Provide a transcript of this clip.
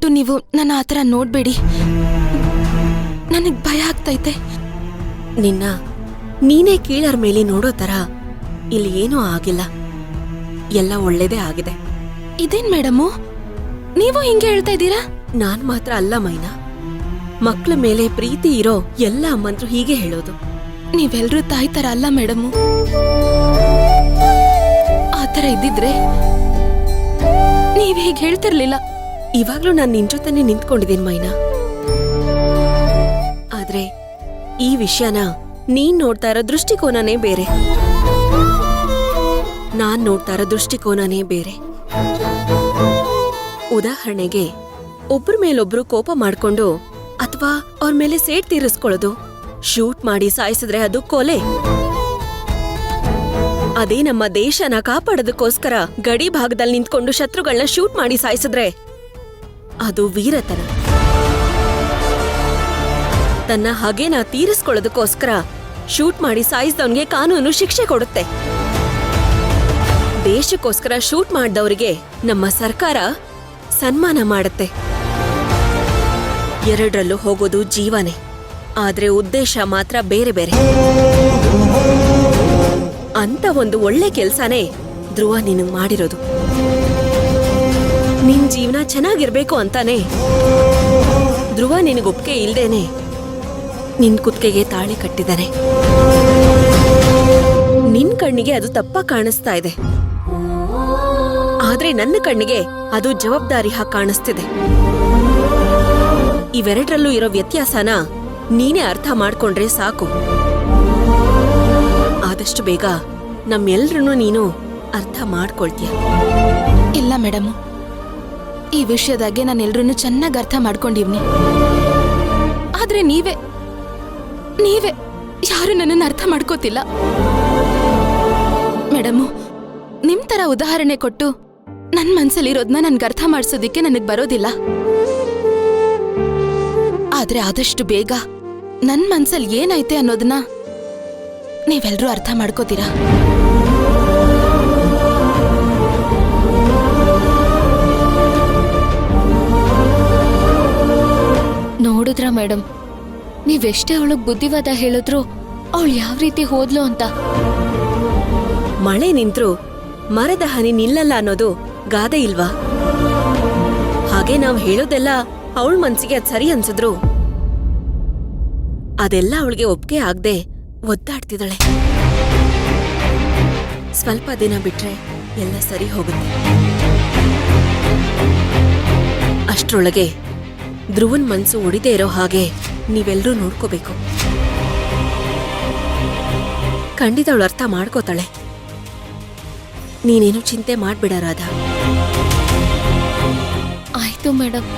ದಯವಿಟ್ಟು ನೀವು ನನ್ನ ಆ ಥರ ನೋಡ್ಬೇಡಿ. ನನಗ್ ಭಯ ಆಗ್ತೈತೆ. ನಿನ್ನ ನೀನೇ ಕೀಳರ್ ಮೇಲೆ ನೋಡೋ ತರ ಇಲ್ಲಿ ಏನೂ ಆಗಿಲ್ಲ. ಎಲ್ಲ ಒಳ್ಳೇದೇ ಆಗಿದೆ. ಇದೇನ್ ಮೇಡಮು, ನೀವು ಹಿಂಗೆ ಹೇಳ್ತಾ ಇದ್ದೀರಾ? ನಾನ್ ಮಾತ್ರ ಅಲ್ಲ ಮೈನಾ, ಮಕ್ಳ ಮೇಲೆ ಪ್ರೀತಿ ಇರೋ ಎಲ್ಲ ಅಮ್ಮಂದ್ರು ಹೀಗೆ ಹೇಳೋದು. ನೀವೆಲ್ರೂ ತಾಯಿ ತರ ಅಲ್ಲ ಮೇಡಮು. ಆ ಥರ ಇದ್ದಿದ್ರೆ ನೀವ್ ಹೀಗೆ ಹೇಳ್ತಿರ್ಲಿಲ್ಲ. ಇವಾಗ್ಲೂ ನಾನ್ ನಿನ್ ಜೊತೆನೆ ನಿಂತ್ಕೊಂಡಿದ್ದೀನಿ ಮೈನಾ. ಆದ್ರೆ ಈ ವಿಷಯನ ನೀನ್ ನೋಡ್ತಾ ಇರೋ ದೃಷ್ಟಿಕೋನನೇ ಬೇರೆ, ನಾನ್ ನೋಡ್ತಾ ಇರೋ ದೃಷ್ಟಿಕೋನನೇ ಬೇರೆ. ಉದಾಹರಣೆಗೆ ಒಬ್ರ ಮೇಲೊಬ್ರು ಕೋಪ ಮಾಡ್ಕೊಂಡು ಅಥವಾ ಅವ್ರ ಮೇಲೆ ಸೇಡ್ ತೀರಿಸ್ಕೊಳ್ಳೋದು, ಶೂಟ್ ಮಾಡಿ ಸಾಯಿಸಿದ್ರೆ ಅದು ಕೊಲೆ. ಅದೇ ನಮ್ಮ ದೇಶನ ಕಾಪಾಡೋದಕ್ಕೋಸ್ಕರ ಗಡಿ ಭಾಗದಲ್ಲಿ ನಿಂತ್ಕೊಂಡು ಶತ್ರುಗಳನ್ನ ಶೂಟ್ ಮಾಡಿ ಸಾಯಿಸಿದ್ರೆ ಅದು ವೀರತನ. ತನ್ನ ಹಗೆನ ತೀರಿಸ್ಕೊಳ್ಳೋದಕ್ಕೋಸ್ಕರ ಶೂಟ್ ಮಾಡಿ ಸಾಯಿಸಿದವನ್ಗೆ ಕಾನೂನು ಶಿಕ್ಷೆ ಕೊಡುತ್ತೆ. ದೇಶಕ್ಕೋಸ್ಕರ ಶೂಟ್ ಮಾಡಿದವರಿಗೆ ನಮ್ಮ ಸರ್ಕಾರ ಸನ್ಮಾನ ಮಾಡುತ್ತೆ. ಎರಡರಲ್ಲೂ ಹೋಗೋದು ಜೀವನೇ, ಆದ್ರೆ ಉದ್ದೇಶ ಮಾತ್ರ ಬೇರೆ ಬೇರೆ. ಅಂತ ಒಂದು ಒಳ್ಳೆ ಕೆಲ್ಸನೇ ಧ್ರುವ ನಿನಗ್ ಮಾಡಿರೋದು. ನಿನ್ ಜೀವನ ಚೆನ್ನಾಗಿರ್ಬೇಕು ಅಂತಾನೆ ಧ್ರುವ ನಿನಗೊಪ್ಪಿಗೆ ಇಲ್ದೇನೆ ನಿನ್ ಕುತ್ತಿಗೆಗೆ ತಾಳಿ ಕಟ್ಟಿದ್ದಾನೆ. ನಿನ್ ಕಣ್ಣಿಗೆ ಅದು ತಪ್ಪ ಕಾಣಿಸ್ತಾ ಇದೆ, ಆದ್ರೆ ನನ್ನ ಕಣ್ಣಿಗೆ ಅದು ಜವಾಬ್ದಾರಿ ಹಾಗೆ ಕಾಣಿಸ್ತಿದೆ. ಇವೆರಡರಲ್ಲೂ ಇರೋ ವ್ಯತ್ಯಾಸನ ನೀನೇ ಅರ್ಥ ಮಾಡ್ಕೊಂಡ್ರೆ ಸಾಕು. ಆದಷ್ಟು ಬೇಗ ನಮ್ಮೆಲ್ರನ್ನೂ ನೀನು ಅರ್ಥ ಮಾಡ್ಕೊಳ್ತೀಯ. ಇಲ್ಲ ಮೇಡಮು, ಈ ವಿಷಯದಾಗೆ ನಾನು ಎಲ್ರನ್ನೂ ಚೆನ್ನಾಗಿ ಅರ್ಥ ಮಾಡ್ಕೊಂಡಿವ್ನಿ. ಆದ್ರೆ ನೀವೇ ಯಾರು ನನ್ನನ್ನು ಅರ್ಥ ಮಾಡ್ಕೋತಿಲ್ಲ. ಮೇಡಮು, ನಿಮ್ ತರ ಉದಾಹರಣೆ ಕೊಟ್ಟು ನನ್ ಮನ್ಸಲ್ಲಿರೋದ್ನ ನನ್ಗೆ ಅರ್ಥ ಮಾಡಿಸೋದಿಕ್ಕೆ ನನಗ್ ಬರೋದಿಲ್ಲ. ಆದ್ರೆ ಆದಷ್ಟು ಬೇಗ ನನ್ ಮನ್ಸಲ್ಲಿ ಏನೈತೆ ಅನ್ನೋದನ್ನ ನೀವೆಲ್ರೂ ಅರ್ಥ ಮಾಡ್ಕೋತೀರಾ. ನೋಡಿದ್ರ ಮೇಡಮ್, ನೀವೆಷ್ಟೇ ಅವಳಗ್ ಬುದ್ಧಿವಾದ ಹೇಳಿದ್ರು ಅವಳು ಯಾವ ರೀತಿ ಹೋದ್ಲು ಅಂತ. ಮಳೆ ನಿಂತ್ರು ಮರದ ಹನಿ ನಿಲ್ಲಲ್ಲ ಅನ್ನೋದು ಗಾದೆ ಇಲ್ವಾ? ಹಾಗೆ ನಾವ್ ಹೇಳೋದೆಲ್ಲ ಅವಳ ಮನ್ಸಿಗೆ ಅದ್ ಸರಿ ಅನ್ಸಿದ್ರು ಅದೆಲ್ಲ ಅವಳಿಗೆ ಒಪ್ಪಿಗೆ ಆಗದೆ ಒದ್ದಾಡ್ತಿದ್ದಾಳೆ. ಸ್ವಲ್ಪ ದಿನ ಬಿಟ್ರೆ ಎಲ್ಲ ಸರಿ ಹೋಗುತ್ತೆ. ಅಷ್ಟ್ರೊಳಗೆ ಧ್ರುವನ್ ಮನ್ಸು ಒಡಿದೇ ಇರೋ ಹಾಗೆ ನೀವೆಲ್ಲರೂ ನೋಡ್ಕೋಬೇಕು. ಖಂಡಿತ ಅವಳು ಅರ್ಥ ಮಾಡ್ಕೋತಾಳೆ. ನೀನೇನು ಚಿಂತೆ ಮಾಡ್ಬಿಡ ರಾಧಾ. ಆಯ್ತು ಮೇಡಮ್.